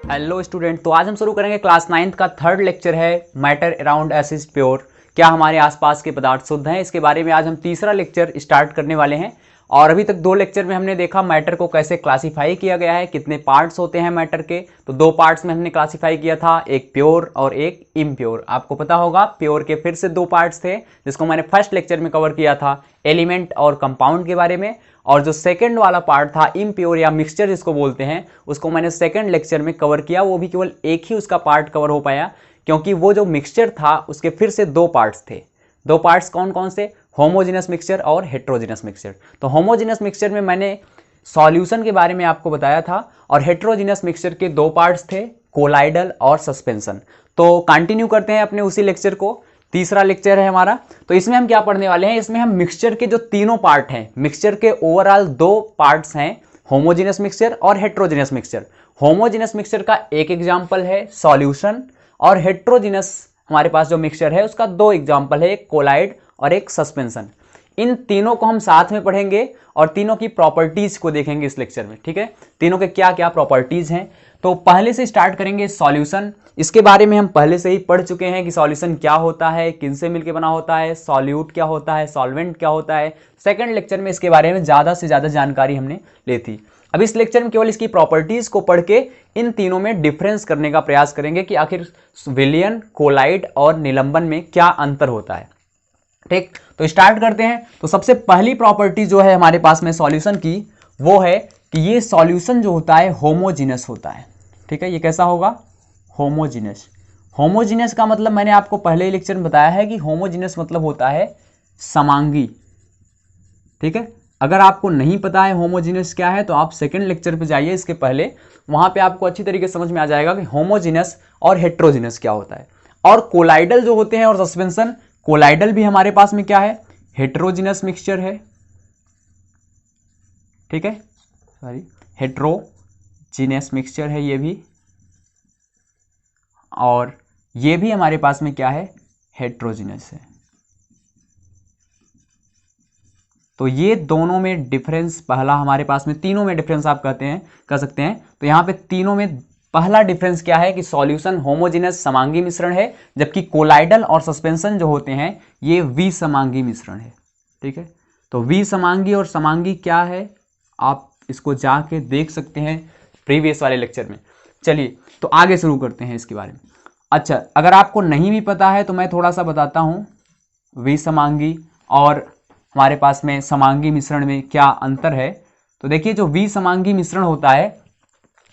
Hello student, तो आज हम शुरू करेंगे क्लास 9th का थर्ड लेक्चर है matter around us is pure. क्या हमारे आसपास के पदार्थ शुद्ध हैं, इसके बारे में आज हम तीसरा लेक्चर स्टार्ट करने वाले हैं। और अभी तक दो लेक्चर में हमने देखा मैटर को कैसे क्लासीफाई किया गया है, कितने पार्ट्स होते हैं मैटर के। तो दो पार्ट्स में हमने क्लासीफाई किया था, एक प्योर और एक इम्प्योर। आपको पता होगा प्योर के फिर से दो पार्ट्स थे जिसको मैंने फर्स्ट लेक्चर में कवर किया था, एलिमेंट और कंपाउंड के बारे में। और जो सेकंड वाला पार्ट था इम्प्योर या मिक्सचर जिसको बोलते हैं, उसको मैंने सेकंड लेक्चर में कवर किया। वो भी केवल एक ही उसका पार्ट कवर हो पाया क्योंकि वो जो मिक्सचर था उसके फिर से दो पार्ट्स थे। दो पार्ट्स कौन कौन से? होमोजेनस मिक्सचर और हेट्रोजेनस मिक्सचर। तो होमोजेनस मिक्सचर में मैंने सॉल्यूशन के बारे में आपको बताया था और हेट्रोजेनस मिक्सचर के दो पार्ट्स थे, कोलाइडल और सस्पेंशन। तो कंटिन्यू करते हैं अपने उसी लेक्चर को, तीसरा लेक्चर है हमारा। तो इसमें हम क्या पढ़ने वाले हैं, इसमें हम मिक्सचर के जो तीनों पार्ट हैं, मिक्सचर के ओवरऑल दो पार्ट्स हैं, होमोजेनस मिक्सचर और हेट्रोजेनस मिक्सचर। होमोजेनस मिक्सचर का एक एग्जांपल है सॉल्यूशन, और हेट्रोजेनस हमारे पास जो मिक्सचर है उसका दो एग्जांपल है, एक कोलाइड और एक सस्पेंशन। इन तीनों को हम साथ में पढ़ेंगे और तीनों की प्रॉपर्टीज को देखेंगे इस लेक्चर में, ठीक है। तीनों के क्या क्या प्रॉपर्टीज हैं। तो पहले से स्टार्ट करेंगे सॉल्यूशन। इसके बारे में हम पहले से ही पढ़ चुके हैं कि सॉल्यूशन क्या होता है, किनसे मिलकर बना होता है, सॉल्यूट क्या होता है, सॉल्वेंट क्या होता है। सेकंड लेक्चर में इसके बारे में ज़्यादा से ज़्यादा जानकारी हमने ली थी। अब इस लेक्चर में केवल इसकी प्रॉपर्टीज को पढ़ के इन तीनों में डिफरेंस करने का प्रयास करेंगे कि आखिर विलयन, कोलाइड और निलंबन में क्या अंतर होता है, ठीक। तो स्टार्ट करते हैं। तो सबसे पहली प्रॉपर्टी जो है हमारे पास में सॉल्यूशन की, वो है कि ये सॉल्यूशन जो होता है होमोजीनस होता है, ठीक है। ये कैसा होगा? होमोजीनस। होमोजीनस का मतलब मैंने आपको पहले ही लेक्चर में बताया है कि होमोजीनस मतलब होता है समांगी, ठीक है। अगर आपको नहीं पता है होमोजीनस क्या है तो आप सेकंड लेक्चर पे जाइए, इसके पहले वहां पे आपको अच्छी तरीके से समझ में आ जाएगा कि होमोजीनस और हेट्रोजीनस क्या होता है। और कोलाइडल जो होते हैं और सस्पेंशन, कोलाइडल भी हमारे पास में क्या है, हेट्रोजीनस मिक्सचर है, ठीक है, सॉरी हेट्रोजीनस मिक्सचर है ये भी, और ये भी हमारे पास में क्या है, हेट्रोजीनस है। तो ये दोनों में डिफरेंस पहला हमारे पास में, तीनों में डिफरेंस आप कहते हैं, कर सकते हैं। तो यहाँ पे तीनों में पहला डिफरेंस क्या है कि सॉल्यूशन होमोजेनस समांगी मिश्रण है, जबकि कोलाइडल और सस्पेंशन जो होते हैं ये विसमांगी मिश्रण है, ठीक है। तो विसमांगी और समांगी क्या है आप इसको जाके देख सकते हैं प्रीवियस वाले लेक्चर में। चलिए तो आगे शुरू करते हैं इसके बारे में। अच्छा, अगर आपको नहीं भी पता है तो मैं थोड़ा सा बताता हूँ विसमांगी और हमारे पास में समांगी मिश्रण में क्या अंतर है। तो देखिए जो विसमांगी मिश्रण होता है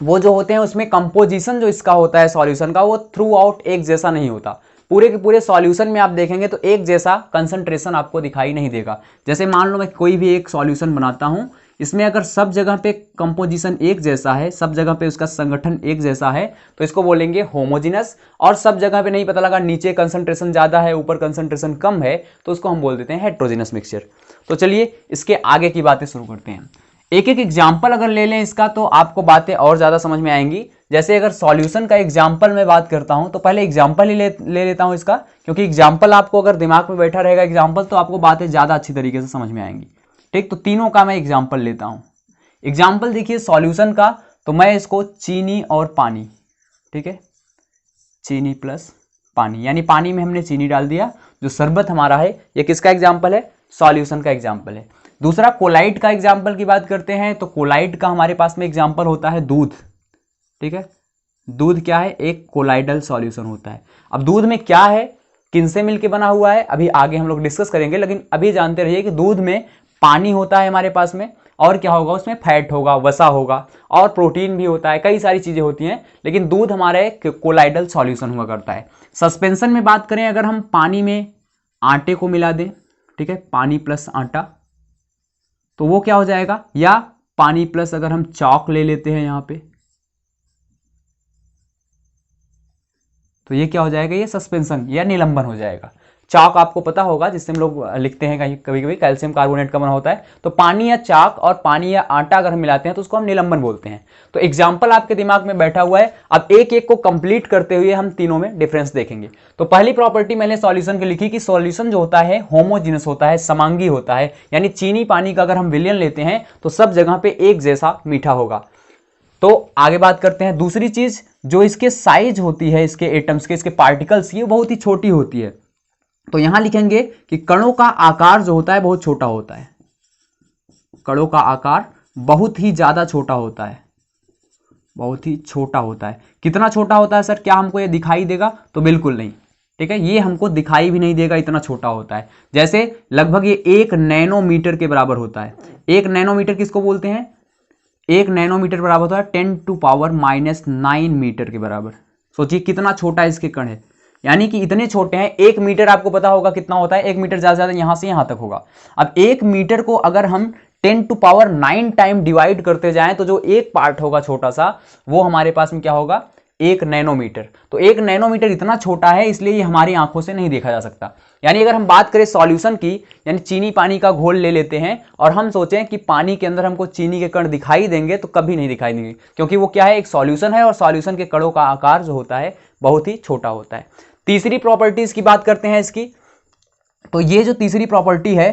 वो जो होते हैं उसमें कंपोजिशन जो इसका होता है सॉल्यूशन का, वो थ्रू आउट एक जैसा नहीं होता। पूरे के पूरे सॉल्यूशन में आप देखेंगे तो एक जैसा कंसंट्रेशन आपको दिखाई नहीं देगा। जैसे मान लो मैं कोई भी एक सॉल्यूशन बनाता हूं, इसमें अगर सब जगह पे कंपोजिशन एक जैसा है, सब जगह पे उसका संगठन एक जैसा है, तो इसको बोलेंगे होमोजेनस। और सब जगह पे नहीं पता लगा, नीचे कंसंट्रेशन ज़्यादा है ऊपर कंसंट्रेशन कम है, तो उसको हम बोल देते हैं हेट्रोजेनस मिक्सचर। तो चलिए इसके आगे की बातें शुरू करते हैं। एक एक एग्जाम्पल अगर ले लें इसका तो आपको बातें और ज़्यादा समझ में आएंगी। जैसे अगर सॉल्यूशन का एग्जाम्पल मैं बात करता हूं तो पहले एग्जाम्पल ही ले लेता हूं इसका, क्योंकि एग्जाम्पल आपको अगर दिमाग में बैठा रहेगा एग्जाम्पल तो आपको बातें ज़्यादा अच्छी तरीके से समझ में आएंगी, ठीक। तो तीनों का मैं एग्जाम्पल लेता हूं। एग्जाम्पल देखिए सॉल्यूशन का, तो मैं इसको चीनी और पानी, ठीक है, चीनी प्लस पानी, यानी पानी में हमने चीनी डाल दिया, जो शरबत हमारा है ये किसका एग्जाम्पल है, सॉल्यूशन का एग्जाम्पल है। दूसरा कोलाइड का एग्जाम्पल की बात करते हैं तो कोलाइड का हमारे पास में एग्जाम्पल होता है दूध, ठीक है। दूध क्या है, एक कोलाइडल सॉल्यूशन होता है। अब दूध में क्या है, किनसे मिलके बना हुआ है, अभी आगे हम लोग डिस्कस करेंगे, लेकिन अभी जानते रहिए कि दूध में पानी होता है हमारे पास में, और क्या होगा उसमें, फैट होगा, वसा होगा, और प्रोटीन भी होता है, कई सारी चीजें होती हैं, लेकिन दूध हमारा एक कोलाइडल सॉल्यूशन हुआ करता है। सस्पेंशन में बात करें, अगर हम पानी में आटे को मिला दें, ठीक है, पानी प्लस आटा, तो वो क्या हो जाएगा, या पानी प्लस अगर हम चॉक ले लेते हैं यहां पे, तो ये क्या हो जाएगा, ये सस्पेंशन या निलंबन हो जाएगा। चाक आपको पता होगा जिससे हम लोग लिखते हैं कहीं कभी कभी कैल्शियम कार्बोनेट का बना होता है। तो पानी या चाक और पानी या आटा अगर हम मिलाते हैं तो उसको हम निलंबन बोलते हैं। तो एग्जाम्पल आपके दिमाग में बैठा हुआ है। अब एक एक को कंप्लीट करते हुए हम तीनों में डिफरेंस देखेंगे। तो पहली प्रॉपर्टी मैंने सॉल्यूशन की लिखी कि सॉल्यूशन जो होता है होमोजीनस होता है, समांगी होता है, यानी चीनी पानी का अगर हम विलयन लेते हैं तो सब जगह पे एक जैसा मीठा होगा। तो आगे बात करते हैं। दूसरी चीज, जो इसके साइज होती है, इसके एटम्स के, इसके पार्टिकल्स की, बहुत ही छोटी होती है। तो यहां लिखेंगे कि कणों का आकार जो होता है बहुत छोटा होता है। कणों का आकार बहुत ही ज्यादा छोटा होता है, बहुत ही छोटा होता है। कितना छोटा होता है सर, क्या हमको ये दिखाई देगा? तो बिल्कुल नहीं, ठीक है, ये हमको दिखाई भी नहीं देगा, इतना छोटा होता है। जैसे लगभग ये 1 नैनोमीटर के बराबर होता है। 1 नैनोमीटर किसको बोलते हैं? 1 नैनोमीटर बराबर होता है 10⁻⁹ मीटर के बराबर। सोचिए कितना छोटा इसके कण है, यानी कि इतने छोटे हैं। 1 मीटर आपको पता होगा कितना होता है? 1 मीटर ज्यादा से ज्यादा यहां से यहां तक होगा। अब 1 मीटर को अगर हम 10⁻⁹ टाइम डिवाइड करते जाएं तो जो एक पार्ट होगा छोटा सा, वो हमारे पास में क्या होगा? 1 नैनोमीटर। तो 1 नैनोमीटर इतना छोटा है, इसलिए ये हमारी आंखों से नहीं देखा जा सकता। यानी अगर हम बात करें सॉल्यूशन की, यानी चीनी पानी का घोल ले लेते हैं और हम सोचें कि पानी के अंदर हमको चीनी के कण दिखाई देंगे, तो कभी नहीं दिखाई देंगे, क्योंकि वो क्या है? एक सॉल्यूशन है, और सॉल्यूशन के कणों का आकार जो होता है बहुत ही छोटा होता है। तीसरी प्रॉपर्टीज की बात करते हैं इसकी। तो ये जो तीसरी प्रॉपर्टी है,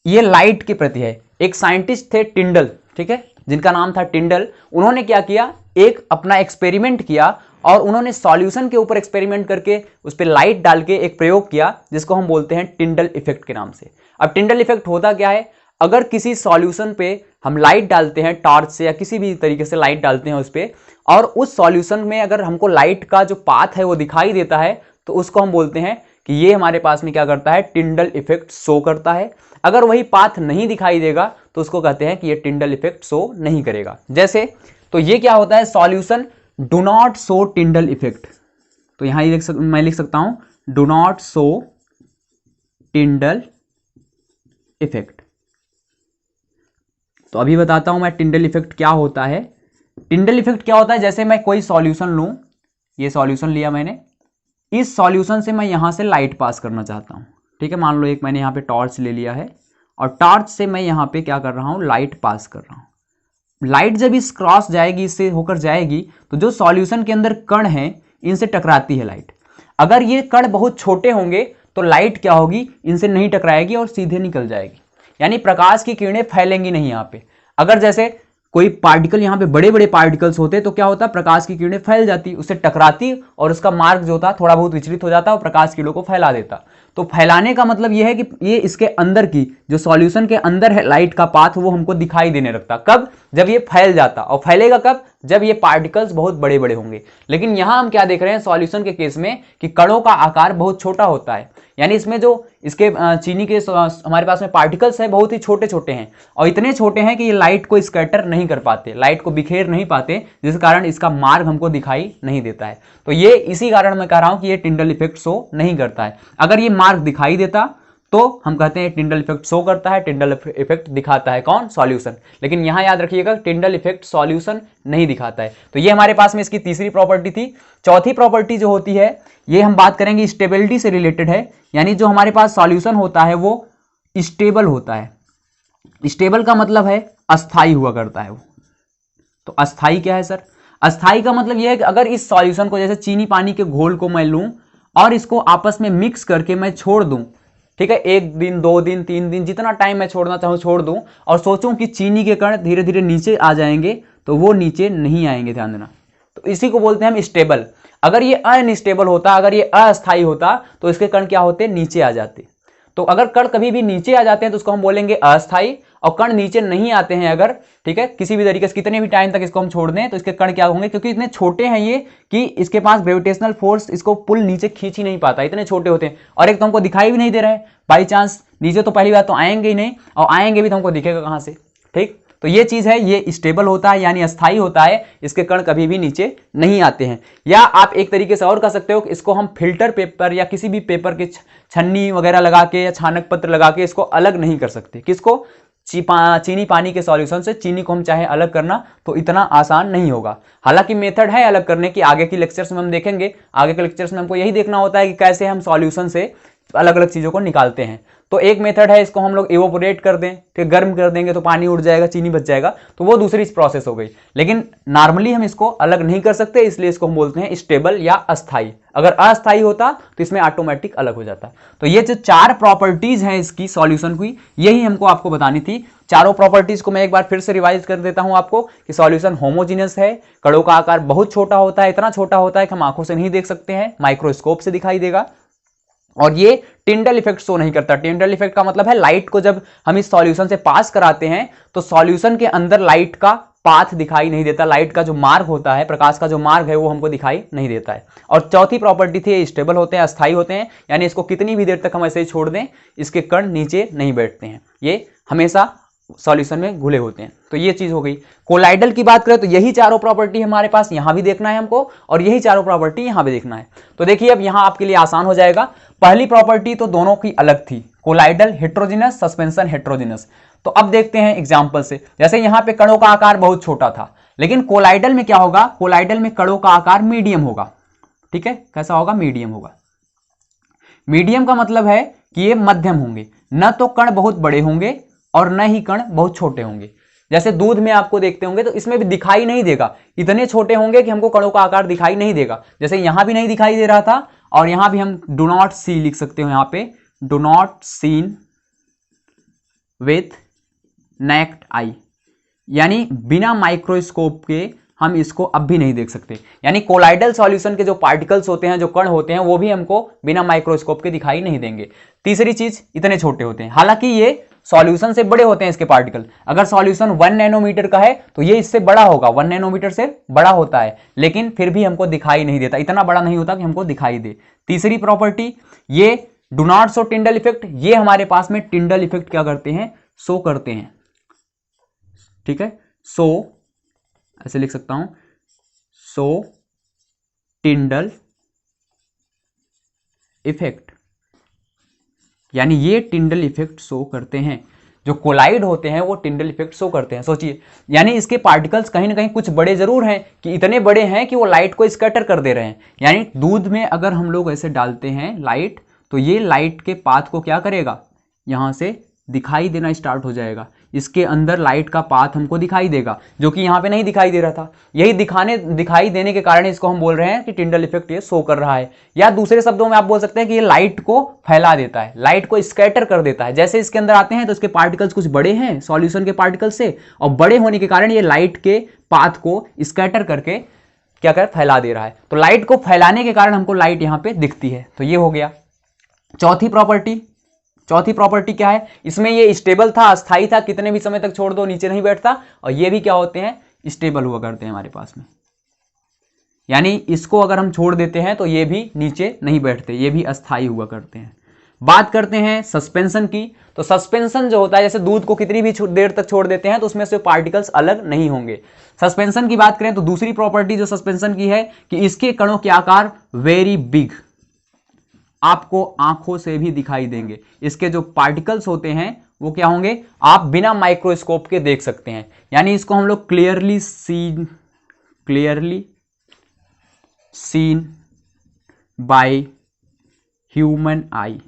ये लाइट के प्रति है। एक साइंटिस्ट थे टिंडल, ठीक है, जिनका नाम था टिंडल। उन्होंने क्या किया? एक अपना एक्सपेरिमेंट किया, और उन्होंने सॉल्यूशन के ऊपर एक्सपेरिमेंट करके उस पर लाइट डाल के एक प्रयोग किया, जिसको हम बोलते हैं टिंडल इफेक्ट के नाम से। अब टिंडल इफेक्ट होता क्या है? अगर किसी सॉल्यूशन पे हम लाइट डालते हैं टॉर्च से, या किसी भी तरीके से लाइट डालते हैं उस पर, और उस सॉल्यूशन में अगर हमको लाइट का जो पाथ है वो दिखाई देता है, तो उसको हम बोलते हैं कि ये हमारे पास में क्या करता है? टिंडल इफेक्ट शो करता है। अगर वही पाथ नहीं दिखाई देगा तो उसको कहते हैं कि ये टिंडल इफेक्ट शो नहीं करेगा। जैसे, तो ये क्या होता है? Solution do not show Tyndall effect. तो यहां मैं लिख सकता हूं do not show Tyndall effect. तो अभी बताता हूं मैं टिंडल इफेक्ट क्या होता है। टिंडल इफेक्ट क्या होता है? जैसे मैं कोई सॉल्यूशन लूं, ये सॉल्यूशन लिया मैंने, इस सॉल्यूशन से मैं यहां से लाइट पास करना चाहता हूं, ठीक है। मान लो एक मैंने यहां पे टॉर्च ले लिया है, और टॉर्च से मैं यहां पे क्या कर रहा हूं? लाइट पास कर रहा हूं। लाइट जब इस क्रॉस जाएगी, इससे होकर जाएगी, तो जो सॉल्यूशन के अंदर कण हैं, इनसे टकराती है लाइट। अगर ये कण बहुत छोटे होंगे तो लाइट क्या होगी? इनसे नहीं टकराएगी और सीधे निकल जाएगी, यानी प्रकाश की किरणें फैलेंगी नहीं यहाँ पे। अगर जैसे कोई पार्टिकल, यहाँ पे बड़े बड़े पार्टिकल्स होते तो क्या होता? प्रकाश की किरणें फैल जाती, उससे टकराती, और उसका मार्ग जो था थोड़ा बहुत विचलित हो जाता और प्रकाश किरणों को फैला देता। तो फैलाने का मतलब यह है कि ये इसके अंदर की, जो सॉल्यूशन के अंदर है लाइट का पाथ, वो हमको दिखाई देने लगता। कब? जब ये फैल जाता। और फैलेगा कब? जब ये पार्टिकल्स बहुत बड़े बड़े होंगे। लेकिन यहां हम क्या देख रहे हैं सॉल्यूशन के केस में, कि कणों का आकार बहुत छोटा होता है, यानी इसमें जो इसके चीनी के हमारे पास में पार्टिकल्स हैं बहुत ही छोटे छोटे हैं, और इतने छोटे हैं कि ये लाइट को स्कैटर नहीं कर पाते, लाइट को बिखेर नहीं पाते, जिस कारण इसका मार्ग हमको दिखाई नहीं देता है। तो ये इसी कारण मैं कह रहा हूं कि ये टिंडल इफेक्ट शो नहीं करता है। अगर ये मार्ग दिखाई देता तो हम कहते हैं टिंडल इफेक्ट शो करता है, टिंडल इफेक्ट दिखाता है कौन? सॉल्यूशन। लेकिन यहां याद रखिएगा टिंडल इफेक्ट सॉल्यूशन नहीं दिखाता है। तो ये हमारे पास में इसकी तीसरी प्रॉपर्टी थी। चौथी प्रॉपर्टी जो होती है, ये हम बात करेंगे स्टेबिलिटी से रिलेटेड है, यानी जो हमारे पास सॉल्यूशन होता है वो स्टेबल होता है। स्टेबल का मतलब है अस्थाई हुआ करता है वो। तो अस्थाई क्या है सर? अस्थाई का मतलब यह है कि अगर इस सॉल्यूशन को, जैसे चीनी पानी के घोल को मैं लूं और इसको आपस में मिक्स करके मैं छोड़ दूं, ठीक है, 1 दिन 2 दिन 3 दिन, जितना टाइम मैं छोड़ना चाहूं छोड़ दूं, और सोचूं कि चीनी के कण धीरे धीरे नीचे आ जाएंगे, तो वो नीचे नहीं आएंगे, ध्यान देना। तो इसी को बोलते हैं हम स्टेबल। अगर ये अनस्टेबल होता, अगर ये अस्थाई होता, तो इसके कण क्या होते? नीचे आ जाते। तो अगर कण कभी भी नीचे आ जाते हैं तो उसको हम बोलेंगे अस्थाई, और कण नीचे नहीं आते हैं अगर, ठीक है, किसी भी तरीके से कितने भी टाइम तक इसको हम छोड़ दें, तो इसके कण क्या होंगे? क्योंकि इतने छोटे हैं ये कि इसके पास ग्रेविटेशनल फोर्स इसको पुल नीचे खींच ही नहीं पाता, इतने छोटे होते हैं। और एक तो हमको दिखाई भी नहीं दे रहा है, बाई चांस नीचे तो पहली बात तो आएंगे ही नहीं, और आएंगे भी तो हमको दिखेगा कहां से, ठीक। तो ये चीज है, ये स्टेबल होता है यानी अस्थाई होता है, इसके कण कभी भी नीचे नहीं आते हैं। या आप एक तरीके से और कह सकते हो कि इसको हम फिल्टर पेपर या किसी भी पेपर के छन्नी वगैरह लगा के या छानक पत्र लगा के इसको अलग नहीं कर सकते। किसको? चीनी पानी के सॉल्यूशन से चीनी को हम चाहे अलग करना तो इतना आसान नहीं होगा। हालांकि मेथड है अलग करने की, आगे की लेक्चर्स में हम देखेंगे। आगे के लेक्चर्स में हमको यही देखना होता है कि कैसे हम सॉल्यूशन से अलग अलग चीज़ों को निकालते हैं। तो एक मेथड है, इसको हम लोग इवोपोरेट कर दें, ठीक, गर्म कर देंगे तो पानी उड़ जाएगा, चीनी बच जाएगा, तो वो दूसरी प्रोसेस हो गई। लेकिन नॉर्मली हम इसको अलग नहीं कर सकते, इसलिए इसको हम बोलते हैं स्टेबल या अस्थाई। अगर अस्थाई होता तो इसमें ऑटोमेटिक अलग हो जाता। तो ये जो 4 प्रॉपर्टीज हैं इसकी सॉल्यूशन की, यही हमको आपको बतानी थी। चारों प्रॉपर्टीज को मैं एक बार फिर से रिवाइज कर देता हूं आपको कि सॉल्यूशन होमोजीनियस है, कणों का आकार बहुत छोटा होता है, इतना छोटा होता है कि हम आंखों से नहीं देख सकते हैं, माइक्रोस्कोप से दिखाई देगा, और ये टिंडल इफेक्ट शो नहीं करता। टिंडल इफेक्ट का मतलब है लाइट को जब हम इस सॉल्यूशन से पास कराते हैं तो सॉल्यूशन के अंदर लाइट का पाथ दिखाई नहीं देता, लाइट का जो मार्ग होता है, प्रकाश का जो मार्ग है वो हमको दिखाई नहीं देता है। और चौथी प्रॉपर्टी थी स्टेबल होते हैं, अस्थाई होते हैं, यानी इसको कितनी भी देर तक हम ऐसे ही छोड़ दें इसके कण नीचे नहीं बैठते हैं, ये हमेशा सॉल्यूशन में घुले होते हैं। तो ये चीज हो गई। कोलाइडल की बात करें तो यही चारों प्रॉपर्टी हमारे पास यहां भी देखना है हमको, और यही चारों प्रॉपर्टी यहां भी देखना है। तो देखिए अब यहां आपके लिए आसान हो जाएगा। पहली प्रॉपर्टी तो दोनों की अलग थी, कोलाइडल हेट्रोजिनस, सस्पेंशन हेट्रोजिनस। तो अब देखते हैं एग्जांपल से। जैसे यहां पे कणों का आकार बहुत छोटा था, लेकिन कोलाइडल में क्या होगा, कोलाइडल में कणों का आकार मीडियम होगा। ठीक है, कैसा होगा, मीडियम होगा। मीडियम का मतलब है कि ये मध्यम होंगे, न तो कण बहुत बड़े होंगे और न ही कण बहुत छोटे होंगे। जैसे दूध में आपको देखते होंगे तो इसमें भी दिखाई नहीं देगा, इतने छोटे होंगे कि हमको कणों का आकार दिखाई नहीं देगा। जैसे यहां भी नहीं दिखाई दे रहा था, और यहां भी हम डू नॉट सी लिख सकते हो, यहां पे do not seen with necked आई, यानी बिना माइक्रोस्कोप के हम इसको अब भी नहीं देख सकते। यानी कोलाइडल सॉल्यूशन के जो पार्टिकल्स होते हैं, जो कण होते हैं, वो भी हमको बिना माइक्रोस्कोप के दिखाई नहीं देंगे। तीसरी चीज, इतने छोटे होते हैं, हालांकि ये सॉल्यूशन से बड़े होते हैं इसके पार्टिकल। अगर सॉल्यूशन 1 नैनोमीटर का है तो ये इससे बड़ा होगा, 1 नैनोमीटर से बड़ा होता है, लेकिन फिर भी हमको दिखाई नहीं देता, इतना बड़ा नहीं होता कि हमको दिखाई दे। तीसरी प्रॉपर्टी, ये do not show Tyndall effect, ये हमारे पास में टिंडल इफेक्ट क्या करते हैं, शो करते हैं। ठीक है, सो ऐसे लिख सकता हूं, सो टिंडल इफेक्ट, यानी ये टिंडल इफेक्ट शो करते हैं। जो कोलाइड होते हैं वो टिंडल इफेक्ट शो करते हैं। सोचिए, यानी इसके पार्टिकल्स कहीं ना कहीं कुछ बड़े जरूर हैं, कि इतने बड़े हैं कि वो लाइट को स्कैटर कर दे रहे हैं। यानी दूध में अगर हम लोग ऐसे डालते हैं लाइट, तो ये लाइट के पाथ को क्या करेगा, यहां से दिखाई देना स्टार्ट हो जाएगा, इसके अंदर लाइट का पाथ हमको दिखाई देगा, जो कि यहाँ पे नहीं दिखाई दे रहा था। यही दिखाई देने के कारण इसको हम बोल रहे हैं कि टिंडल इफेक्ट ये शो कर रहा है। या दूसरे शब्दों में आप बोल सकते हैं कि ये लाइट को फैला देता है, लाइट को स्कैटर कर देता है। जैसे इसके अंदर आते हैं तो इसके पार्टिकल्स कुछ बड़े हैं सॉल्यूशन के पार्टिकल से, और बड़े होने के कारण ये लाइट के पाथ को स्कैटर करके क्या कर फैला दे रहा है। तो लाइट को फैलाने के कारण हमको लाइट यहाँ पे दिखती है। तो ये हो गया चौथी प्रॉपर्टी क्या है, इसमें ये स्टेबल था, अस्थाई था, कितने भी समय तक छोड़ दो नीचे नहीं बैठता, और ये भी क्या होते हैं, स्टेबल हुआ करते हैं हमारे पास में। यानी इसको अगर हम छोड़ देते हैं तो ये भी नीचे नहीं बैठते, ये भी अस्थाई हुआ करते हैं। बात करते हैं सस्पेंशन की। तो सस्पेंशन जो होता है, जैसे दूध को कितनी भी देर तक छोड़ देते हैं तो उसमें से पार्टिकल्स अलग नहीं होंगे। सस्पेंशन की बात करें तो दूसरी प्रॉपर्टी जो सस्पेंशन की है कि इसके कणों के आकार वेरी बिग, आपको आंखों से भी दिखाई देंगे। इसके जो पार्टिकल्स होते हैं वो क्या होंगे, आप बिना माइक्रोस्कोप के देख सकते हैं। यानी इसको हम लोग क्लियरली सीन बाय ह्यूमन आई,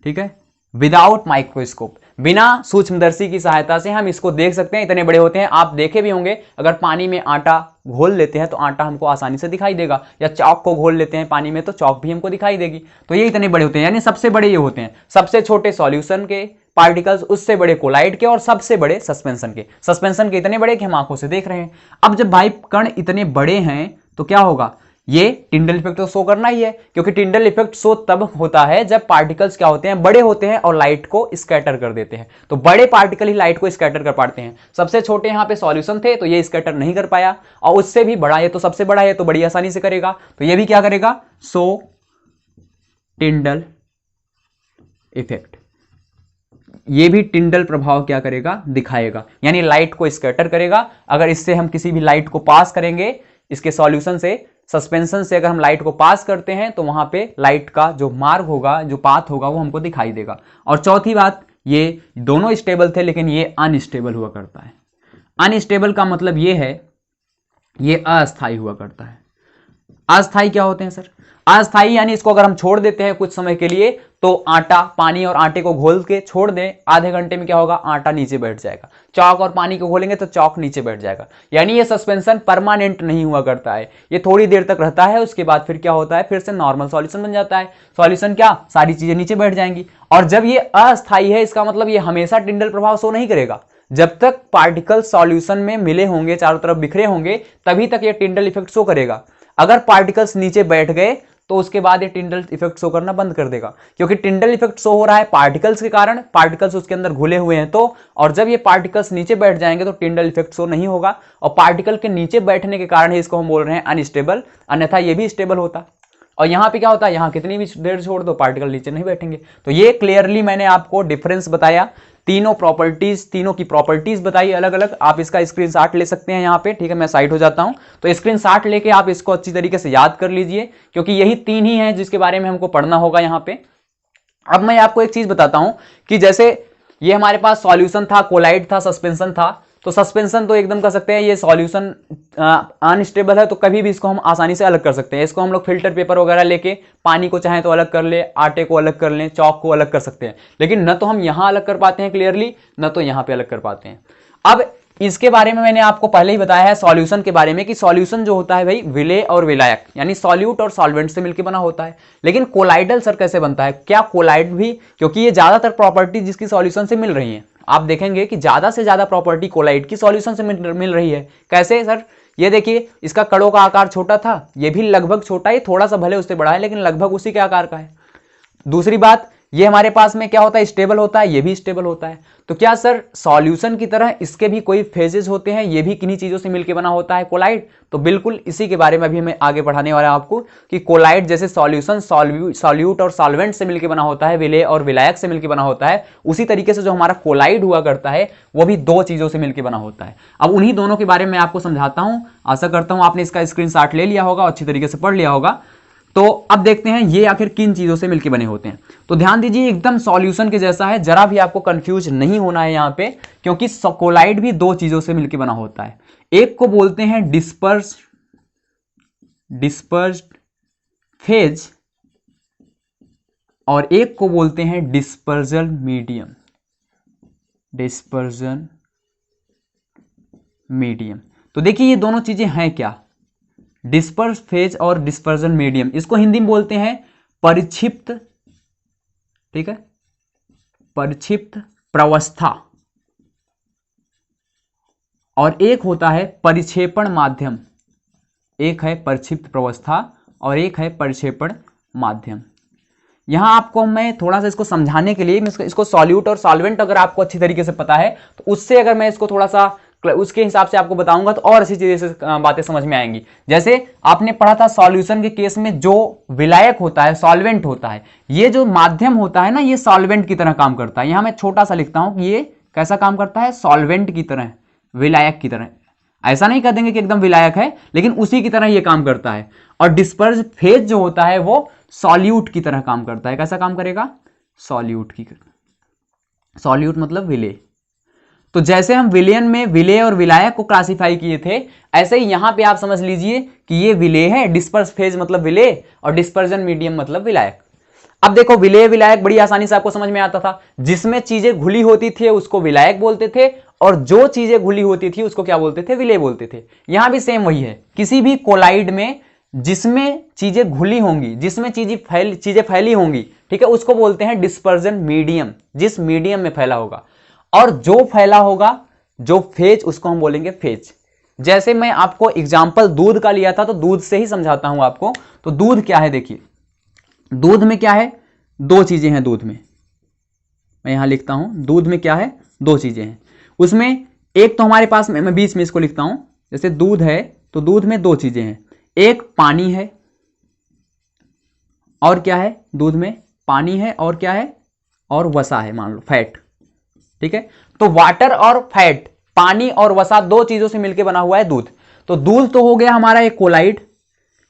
ठीक है, विदाउट माइक्रोस्कोप, बिना सूक्ष्मदर्शी की सहायता से हम इसको देख सकते हैं। इतने बड़े होते हैं, आप देखे भी होंगे, अगर पानी में आटा घोल लेते हैं तो आटा हमको आसानी से दिखाई देगा, या चौक को घोल लेते हैं पानी में तो चौक भी हमको दिखाई देगी। तो ये इतने बड़े होते हैं, यानी सबसे बड़े ये होते हैं, सबसे छोटे सॉल्यूशन के पार्टिकल्स, उससे बड़े कोलाइड के, और सबसे बड़े सस्पेंशन के इतने बड़े कि हम आंखों से देख रहे हैं। अब जब भाई कण इतने बड़े हैं तो क्या होगा, ये टिंडल इफेक्ट तो शो करना ही है, क्योंकि टिंडल इफेक्ट शो तब होता है जब पार्टिकल्स क्या होते हैं, बड़े होते हैं और लाइट को स्कैटर कर देते हैं। तो बड़े पार्टिकल ही लाइट को स्कैटर कर पाते हैं। सबसे छोटे यहाँ पे सॉल्यूशन थे तो ये स्कैटर नहीं कर पाया, और उससे भी बड़ा, ये तो सबसे बड़ा है तो बड़ी आसानी से करेगा, तो ये भी क्या करेगा, सो टिंडल इफेक्ट, ये भी टिंडल प्रभाव क्या करेगा, दिखाएगा, यानी लाइट को स्कैटर करेगा। अगर इससे हम किसी भी लाइट को पास करेंगे, इसके सॉल्यूशन से, सस्पेंशन से अगर हम लाइट को पास करते हैं तो वहां पे लाइट का जो मार्ग होगा, जो पाथ होगा, वो हमको दिखाई देगा। और चौथी बात, ये दोनों स्टेबल थे लेकिन ये अनस्टेबल हुआ करता है। अनस्टेबल का मतलब ये है, ये अस्थाई हुआ करता है। अस्थाई क्या होते हैं सर? अस्थाई यानी इसको अगर हम छोड़ देते हैं कुछ समय के लिए तो आटा, पानी और आटे को घोल के छोड़ दें, आधे घंटे में क्या होगा, आटा नीचे बैठ जाएगा। चौक और पानी को घोलेंगे तो चौक नीचे बैठ जाएगा। यानी ये सस्पेंशन परमानेंट नहीं हुआ करता है, ये थोड़ी देर तक रहता है, उसके बाद फिर क्या होता है, फिर से नॉर्मल सॉल्यूशन बन जाता है। सॉल्यूशन क्या, सारी चीजें नीचे बैठ जाएंगी। और जब ये अस्थाई है, इसका मतलब ये हमेशा टिंडल प्रभाव शो नहीं करेगा। जब तक पार्टिकल सॉल्यूशन में मिले होंगे, चारों तरफ बिखरे होंगे, तभी तक ये टिंडल इफेक्ट शो करेगा। अगर पार्टिकल्स नीचे बैठ गए तो उसके बाद ये टिंडल इफेक्ट शो करना बंद कर देगा, क्योंकि टिंडल इफेक्ट शो हो रहा है पार्टिकल्स के कारण, पार्टिकल्स उसके अंदर घुले हुए हैं तो, और जब ये पार्टिकल्स नीचे बैठ जाएंगे तो टिंडल इफेक्ट शो नहीं होगा। और पार्टिकल के नीचे बैठने के कारण ही इसको हम बोल रहे हैं अनस्टेबल, अन्यथा ये भी स्टेबल होता। और यहाँ पे क्या होता है, यहाँ कितनी भी देर छोड़ दो पार्टिकल नीचे नहीं बैठेंगे। तो ये क्लियरली मैंने आपको डिफरेंस बताया, तीनों की प्रॉपर्टीज बताई अलग अलग। आप इसका स्क्रीनशॉट ले सकते हैं यहाँ पे, ठीक है, मैं साइड हो जाता हूँ। तो स्क्रीनशॉट लेके आप इसको अच्छी तरीके से याद कर लीजिए, क्योंकि यही तीन ही हैं जिसके बारे में हमको पढ़ना होगा यहाँ पे। अब मैं आपको एक चीज बताता हूँ कि जैसे ये हमारे पास सॉल्यूशन था, कोलाइड था, सस्पेंशन था। तो सस्पेंशन तो एकदम कर सकते हैं, ये सॉल्यूशन अनस्टेबल है तो कभी भी इसको हम आसानी से अलग कर सकते हैं। इसको हम लोग फिल्टर पेपर वगैरह लेके पानी को चाहे तो अलग कर ले, आटे को अलग कर लें, चौक को अलग कर सकते हैं, लेकिन न तो हम यहां अलग कर पाते हैं क्लियरली, न तो यहां पे अलग कर पाते हैं। अब इसके बारे में मैंने आपको पहले ही बताया है सॉल्यूशन के बारे में, कि सॉल्यूशन जो होता है भाई विलेय और विलायक यानी सॉल्यूट और सॉल्वेंट से मिलकर बना होता है। लेकिन कोलाइडल सर कैसे बनता है, क्या कोलाइड भी, क्योंकि ये ज्यादातर प्रॉपर्टी जिसकी सॉल्यूशन से मिल रही है, आप देखेंगे कि ज्यादा से ज्यादा प्रॉपर्टी कोलाइड की सॉल्यूशन से मिल रही है। कैसे सर, ये देखिए, इसका कणों का आकार छोटा था, ये भी लगभग छोटा है, थोड़ा सा भले उससे बड़ा है लेकिन लगभग उसी के आकार का है। दूसरी बात, ये हमारे पास में क्या होता है, स्टेबल होता है, ये भी स्टेबल होता है। तो क्या सर सॉल्यूशन की तरह इसके भी कोई फेजेस होते हैं, ये भी किन्हीं चीजों से मिलकर बना होता है कोलाइड? तो बिल्कुल इसी के बारे में अभी मैं आगे पढ़ाने वाला हूं आपको, कि कोलाइड जैसे सॉल्यूशन सॉल्यूट और सॉल्वेंट से मिलकर बना होता है, विलेय और विलायक से मिलकर बना होता है, उसी तरीके से जो हमारा कोलाइड हुआ करता है वो भी दो चीजों से मिलकर बना होता है। अब उन्हीं दोनों के बारे में आपको समझाता हूं। आशा करता हूं आपने इसका स्क्रीनशॉट ले लिया होगा, अच्छी तरीके से पढ़ लिया होगा। तो अब देखते हैं ये आखिर किन चीजों से मिलकर बने होते हैं। तो ध्यान दीजिए, एकदम सॉल्यूशन के जैसा है, जरा भी आपको कंफ्यूज नहीं होना है यहाँ पे, क्योंकि कोलाइड भी दो चीजों से मिलकर बना होता है। एक को बोलते हैं डिस्पर्स्ड फेज और एक को बोलते हैं डिस्पर्जन मीडियम। तो देखिए ये दोनों चीजें हैं क्या, डिस्पर्स फेज और डिस्पर्जन मीडियम। इसको हिंदी में बोलते हैं परिक्षिप्त, ठीक है, परिक्षिप्त प्रवस्था, और एक होता है परिक्षेपण माध्यम। एक है परिक्षिप्त प्रवस्था और एक है परिक्षेपण माध्यम। यहां आपको मैं थोड़ा सा इसको समझाने के लिए, इसको सॉल्यूट और सॉल्वेंट अगर आपको अच्छी तरीके से पता है तो उससे अगर मैं इसको थोड़ा सा उसके हिसाब से आपको बताऊंगा तो और अच्छी चीजें से बातें समझ में आएंगी। जैसे आपने पढ़ा था सॉल्यूशन के केस में जो विलायक होता है, सॉल्वेंट होता है, ये जो माध्यम होता है ना, ये सॉल्वेंट की तरह काम करता है। यहां मैं छोटा सा लिखता हूं कि ये कैसा काम करता है, सॉल्वेंट की तरह, विलायक की तरह। ऐसा नहीं कह देंगे कि एकदम विलायक है, लेकिन उसी की तरह ये काम करता है। और डिस्पर्स फेज जो होता है वो सॉल्यूट की तरह काम करता है। कैसा काम करेगा, सॉल्यूट मतलब विलेय। तो जैसे हम विलयन में विलेय और विलायक को क्लासिफाई किए थे, ऐसे ही यहां पे आप समझ लीजिए कि ये विलेय है, डिस्पर्स फेज मतलब विलेय और डिस्पर्जन मीडियम मतलब विलायक। अब देखो विलेय विलायक बड़ी आसानी से आपको समझ में आता था। जिसमें चीजें घुली होती थी उसको विलायक बोलते थे, और जो चीजें घुली होती थी उसको क्या बोलते थे, विलेय बोलते थे। यहां भी सेम वही है, किसी भी कोलाइड में जिसमें चीजें घुली होंगी, जिसमें चीजें फैली होंगी, ठीक है, उसको बोलते हैं डिस्पर्जन मीडियम, जिस मीडियम में फैला होगा। और जो फैला होगा, जो फेज, उसको हम बोलेंगे फेज। जैसे मैं आपको एग्जांपल दूध का लिया था, तो दूध से ही समझाता हूं आपको। तो दूध क्या है, देखिए दूध में क्या है, दो चीजें हैं दूध में, मैं यहां लिखता हूं, दूध में क्या है, दो चीजें हैं। उसमें एक तो हमारे पास मैं बीच में इसको लिखता हूं, जैसे दूध है तो दूध में दो चीजें हैं, एक पानी है और क्या है, दूध में पानी है और क्या है, और वसा है, मान लो फैट, ठीक है। तो वाटर और फैट, पानी और वसा, दो चीजों से मिलकर बना हुआ है दूध। तो दूध तो हो गया हमारा एक कोलाइड,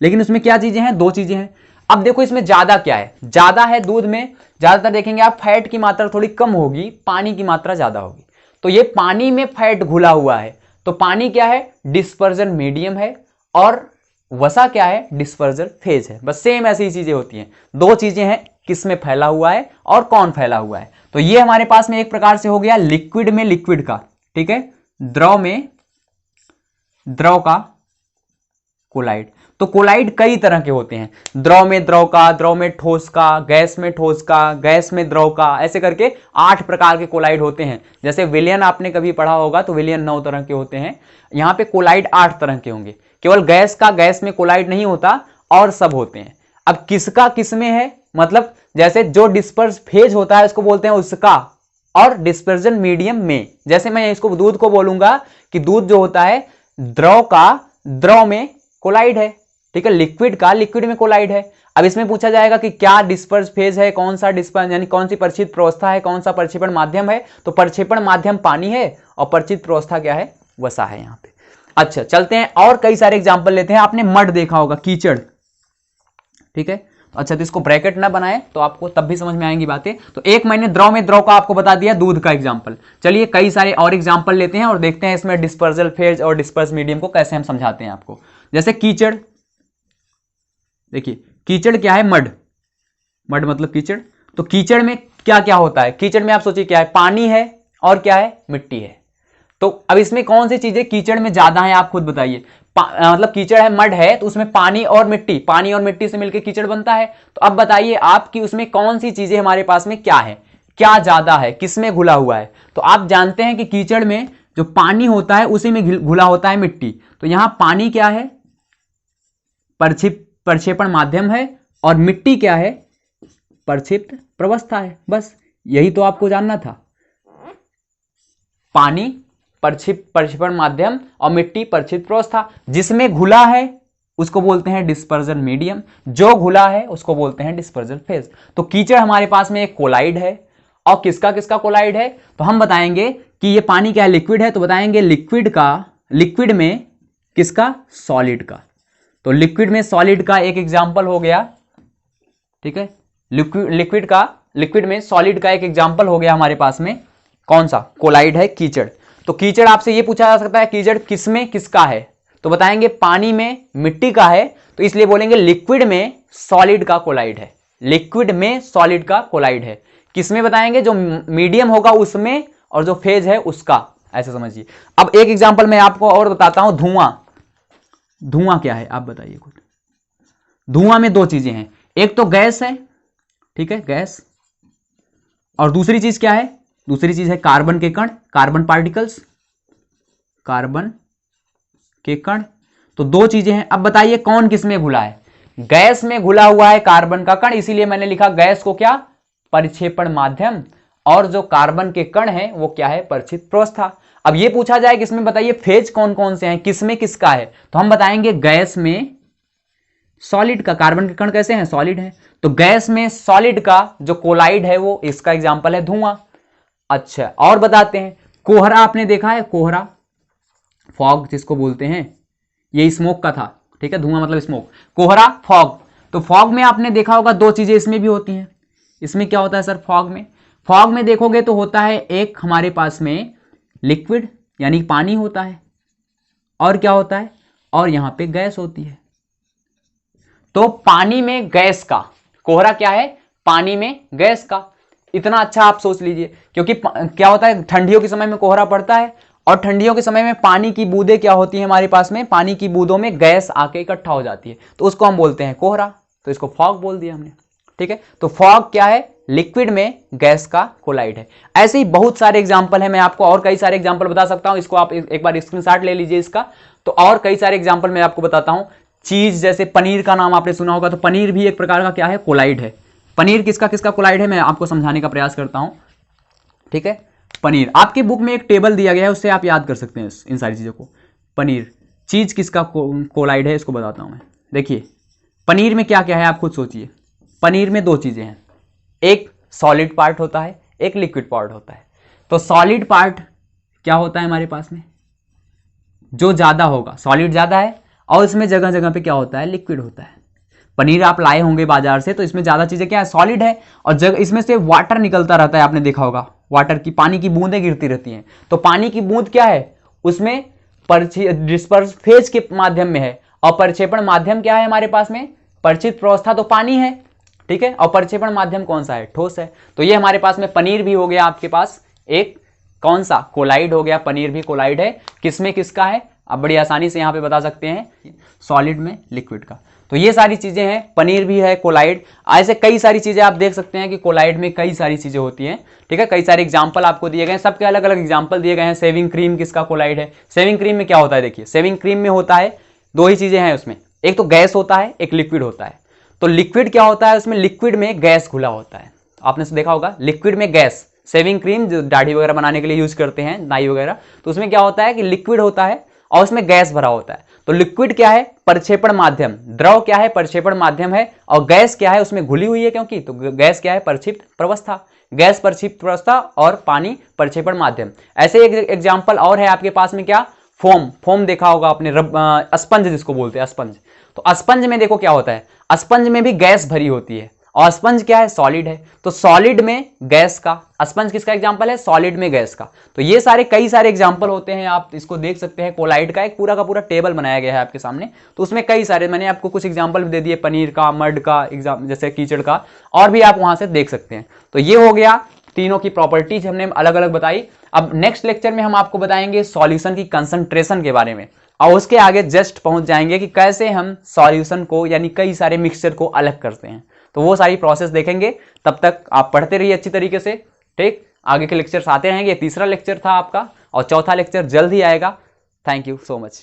लेकिन उसमें क्या चीजें हैं, दो चीजें हैं। अब देखो इसमें ज्यादा क्या है, ज्यादा है दूध में, ज्यादातर देखेंगे आप फैट की मात्रा थोड़ी कम होगी, पानी की मात्रा ज्यादा होगी। तो ये पानी में फैट घुला हुआ है, तो पानी क्या है, डिस्पर्जन मीडियम है, और वसा क्या है, डिस्पर्जल फेज है। बस सेम ऐसी ही चीजें होती हैं। दो चीजें हैं, किस में फैला हुआ है और कौन फैला हुआ है। तो ये हमारे पास में एक प्रकार से हो गया लिक्विड में लिक्विड का, ठीक है, द्रव में द्रव का कोलाइड। तो कोलाइड कई तरह के होते हैं, द्रव में द्रव का, द्रव में ठोस का, गैस में ठोस का, गैस में द्रव का, ऐसे करके 8 प्रकार के कोलाइड होते हैं। जैसे विलयन आपने कभी पढ़ा होगा तो विलयन 9 तरह के होते हैं, यहाँ पे कोलाइड 8 तरह के होंगे। केवल गैस का, गैस में कोलाइड नहीं होता और सब होते हैं। अब किसका किस में है, मतलब जैसे जो डिस्पर्स फेज होता है उसको बोलते हैं उसका, और डिस्पर्जन मीडियम में। जैसे मैं इसको दूध को बोलूंगा कि दूध जो होता है द्रव का द्रव में कोलाइड है, ठीक है, लिक्विड का लिक्विड में कोलाइड है। अब इसमें पूछा जाएगा कि क्या डिस्पर्स फेज है, कौन सा डिस्पर्स यानी कौन सी परिचित प्रावस्था है, कौन सा प्रक्षेपण माध्यम है। तो प्रक्षेपण माध्यम पानी है और परिचित प्रावस्था क्या है, वसा है यहाँ पे। अच्छा चलते हैं और कई सारे एग्जांपल लेते हैं। आपने मड देखा होगा, कीचड़, ठीक है। अच्छा तो इसको ब्रैकेट ना बनाए तो आपको तब भी समझ में आएंगी बातें। तो एक मैंने द्रव में द्रव का आपको बता दिया, दूध का एग्जांपल। चलिए कई सारे और एग्जांपल लेते हैं और देखते हैं इसमें डिस्पर्जल फेज और डिस्पर्स मीडियम को कैसे हम समझाते हैं आपको। जैसे कीचड़, देखिए कीचड़ क्या है, मड, मड मतलब कीचड़। तो कीचड़ में क्या क्या होता है, कीचड़ में आप सोचिए क्या है, पानी है और क्या है, मिट्टी है। तो अब इसमें कौन सी चीजें कीचड़ में ज्यादा है, आप खुद बताइए। मतलब कीचड़ है, मड है, तो उसमें पानी और मिट्टी, पानी और मिट्टी से मिलकर कीचड़ बनता है। तो अब बताइए आप कि उसमें कौन सी चीजें हमारे पास में क्या है, क्या ज्यादा है, किसमें घुला हुआ है। तो आप जानते हैं कि कीचड़ में जो पानी होता है उसी में घुला होता है मिट्टी। तो यहां पानी क्या है, प्रक्षेपण माध्यम है, और मिट्टी क्या है, प्रक्षिप्त प्रावस्था है। बस यही तो आपको जानना था। पानी प्रक्षेपण माध्यम और मिट्टी प्रक्षिप्त प्रावस्था। जिसमें घुला है उसको बोलते हैं डिस्पर्जन मीडियम, जो घुला है उसको बोलते हैं डिस्पर्जन फेज। तो कीचड़ हमारे पास में एक कोलाइड है, और किसका किसका कोलाइड है, तो हम बताएंगे कि ये पानी क्या है, लिक्विड है, तो बताएंगे लिक्विड का, लिक्विड में किसका, सॉलिड का। तो लिक्विड में सॉलिड का एक एग्जांपल हो गया, ठीक है, लिक्विड में सॉलिड का एक एग्जांपल हो गया हमारे पास में, कौन सा, कोलाइड है, कीचड़। तो कीचड़ आपसे ये पूछा जा सकता है कीचड़ किसमें किसका है, तो बताएंगे पानी में मिट्टी का है, तो इसलिए बोलेंगे लिक्विड में सॉलिड का कोलाइड है, लिक्विड में सॉलिड का कोलाइड है। किसमें बताएंगे, जो मीडियम होगा उसमें, और जो फेज है उसका, ऐसे समझिए। अब एक एग्जांपल मैं आपको और बताता हूं, धुआं। धुआं क्या है आप बताइए खुद। धुआं में दो चीजें हैं, एक तो गैस है, ठीक है, गैस, और दूसरी चीज क्या है, दूसरी चीज है कार्बन के कण, कार्बन पार्टिकल्स, कार्बन के कण। तो दो चीजें हैं। अब बताइए कौन किस में घुला है, गैस में घुला हुआ है कार्बन का कण, इसीलिए मैंने लिखा गैस को क्या, परिक्षेपण माध्यम, और जो कार्बन के कण है वो क्या है, परिचित प्रावस्था। अब ये पूछा जाए किसमें, बताइए फेज कौन कौन से हैं, किसमें किसका है, तो हम बताएंगे गैस में सॉलिड का, कार्बन के कण कैसे हैं, सॉलिड है। तो गैस में सॉलिड का जो कोलाइड है वो इसका एग्जांपल है धुआं। अच्छा और बताते हैं, कोहरा आपने देखा है, कोहरा, फॉग जिसको बोलते हैं, ये स्मोक का था, ठीक है, धुआं मतलब स्मोक, कोहरा, फॉग। तो फॉग में आपने देखा होगा दो चीजें इसमें भी होती हैं। इसमें क्या होता है सर, फॉग में देखोगे तो होता है एक हमारे पास में लिक्विड यानी पानी होता है, और क्या होता है, और यहां पे गैस होती है। तो पानी में गैस का कोहरा क्या है, पानी में गैस का। इतना अच्छा आप सोच लीजिए, क्योंकि क्या होता है, ठंडियों के समय में कोहरा पड़ता है, और ठंडियों के समय में पानी की बूंदें क्या होती हैं हमारे पास में, पानी की बूंदों में गैस आके इकट्ठा हो जाती है, तो उसको हम बोलते हैं कोहरा। तो इसको फॉग बोल दिया हमने, ठीक है। तो फॉग क्या है, लिक्विड में गैस का कोलाइड है। ऐसे ही बहुत सारे एग्जांपल है, मैं आपको और कई सारे एग्जांपल बता सकता हूं, इसको आप एक बार स्क्रीनशॉट ले लीजिए इसका। तो और कई सारे एग्जांपल मैं आपको बताता हूं। चीज जैसे पनीर का नाम आपने सुना होगा, तो पनीर भी एक प्रकार का क्या है, कोलाइड है। पनीर किसका किसका कोलाइड है, मैं आपको समझाने का प्रयास करता हूं, ठीक है। पनीर आपकी बुक में एक टेबल दिया गया है, उससे आप याद कर सकते हैं इन सारी चीजों को। पनीर चीज किसका कोलाइड है, इसको बताता हूं मैं। देखिए पनीर में क्या क्या है आप खुद सोचिए। पनीर में दो चीजें हैं, एक सॉलिड पार्ट होता है, एक लिक्विड पार्ट होता है। तो सॉलिड पार्ट क्या होता है हमारे पास में, जो ज्यादा होगा, सॉलिड ज्यादा है, और इसमें जगह जगह पे क्या होता है, लिक्विड होता है। पनीर आप लाए होंगे बाजार से, तो इसमें ज्यादा चीजें क्या है, सॉलिड है, और जगह इसमें से वाटर निकलता रहता है, आपने देखा होगा, वाटर की, पानी की बूंदें गिरती रहती हैं। तो पानी की बूंद क्या है, उसमें डिस्पर्स फेज के माध्यम में है, और परिक्षेपण माध्यम क्या है हमारे पास में, परिचित प्रावस्था तो पानी है, ठीक है, और परिक्षेपण माध्यम कौन सा है, ठोस है। तो ये हमारे पास में पनीर भी हो गया आपके पास एक कौन सा, कोलाइड हो गया, पनीर भी कोलाइड है। किसमें किसका है, आप बड़ी आसानी से यहाँ पे बता सकते हैं, सॉलिड में लिक्विड का। तो ये सारी चीजें हैं, पनीर भी है, कोलाइड, ऐसे कई सारी चीजें आप देख सकते हैं कि कोलाइड में कई सारी चीजें होती हैं, ठीक है। कई सारे एग्जांपल आपको दिए गए हैं, सबके अलग अलग एग्जांपल दिए गए हैं। सेविंग क्रीम किसका कोलाइड है, सेविंग क्रीम में क्या होता है, देखिए सेविंग क्रीम में होता है दो ही चीजें हैं उसमें, एक तो गैस होता है, एक लिक्विड होता है। तो लिक्विड क्या होता है उसमें, लिक्विड में गैस घुला होता है, आपने देखा होगा लिक्विड में गैस। सेविंग क्रीम जो दाढ़ी वगैरह बनाने के लिए यूज करते हैं, नाई वगैरह, तो उसमें क्या होता है कि लिक्विड होता है और उसमें गैस भरा होता है। तो लिक्विड क्या है, प्रक्षेपण माध्यम, द्रव क्या है, प्रक्षेपण माध्यम है, और गैस क्या है, उसमें घुली हुई है क्योंकि, तो गैस क्या है, प्रक्षिप्त प्रावस्था, गैस प्रक्षिप्त प्रावस्था और पानी प्रक्षेपण माध्यम। ऐसे एक एग्जाम्पल और है आपके पास में, क्या, फोम, फोम देखा होगा आपने, स्पंज जिसको बोलते हैं स्पंज। तो स्पंज में देखो क्या होता है, स्पंज में भी गैस भरी होती है, और स्पंज क्या है, सॉलिड है। तो सॉलिड में गैस का, स्पंज किसका एग्जांपल है, सॉलिड में गैस का। तो ये सारे कई सारे एग्जांपल होते हैं, आप इसको देख सकते हैं। कोलाइड का एक पूरा का पूरा टेबल बनाया गया है आपके सामने, तो उसमें कई सारे, मैंने आपको कुछ एग्जांपल भी दे दिए, पनीर का, मड का एग्जाम, जैसे कीचड़ का, और भी आप वहां से देख सकते हैं। तो ये हो गया तीनों की प्रॉपर्टीज हमने अलग अलग बताई। अब नेक्स्ट लेक्चर में हम आपको बताएंगे सॉल्यूशन की कंसंट्रेशन के बारे में, और उसके आगे जस्ट पहुंच जाएंगे कि कैसे हम सॉल्यूशन को, यानी कई सारे मिक्सचर को अलग करते हैं। तो वो सारी प्रोसेस देखेंगे। तब तक आप पढ़ते रहिए अच्छी तरीके से, ठीक। आगे के लेक्चर्स आते रहेंगे। तीसरा लेक्चर था आपका, और चौथा लेक्चर जल्द ही आएगा। Thank you so much.